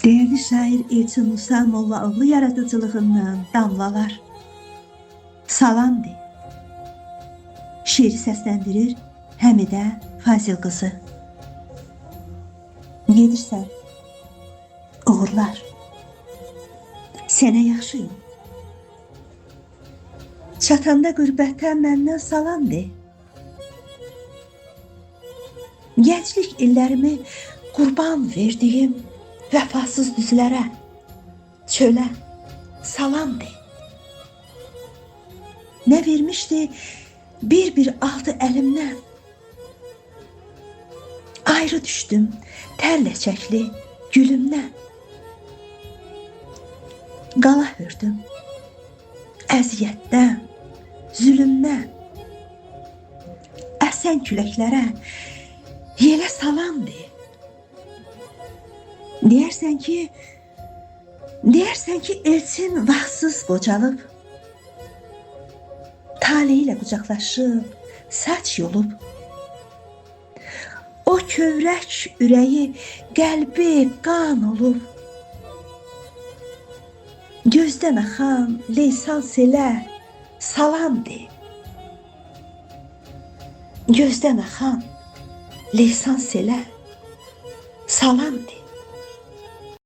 Değerli şair Elçin Musamollaoğlu yaradıcılığından damlalar. Salam de. Şiiri səsləndirir Həmidə Fazil qızı. Gedirsən, uğurlar. Sənə yaxşı yol. Çatanda qürbətdən məndən salam de. Gənclik illərimi qurban verdiyim vəfasız düzlərə, çölə salam de. Nə vermişdi bir aldı əlimdən. Ayrı düşdüm tər ləçəkli gülümdən. Qala hördüm əziyyətdən, zülümdən. Əsən küləklərə yelə salam de. Deyərsən ki Elçin vaxtsız qocalıb, taleyi ilə qucaqlaşıb, saç yolub. O kövrək ürəyi, qəlbi qan olub. Gözdən axan leysan selə salam de. Gözdən axan leysan selə salam de.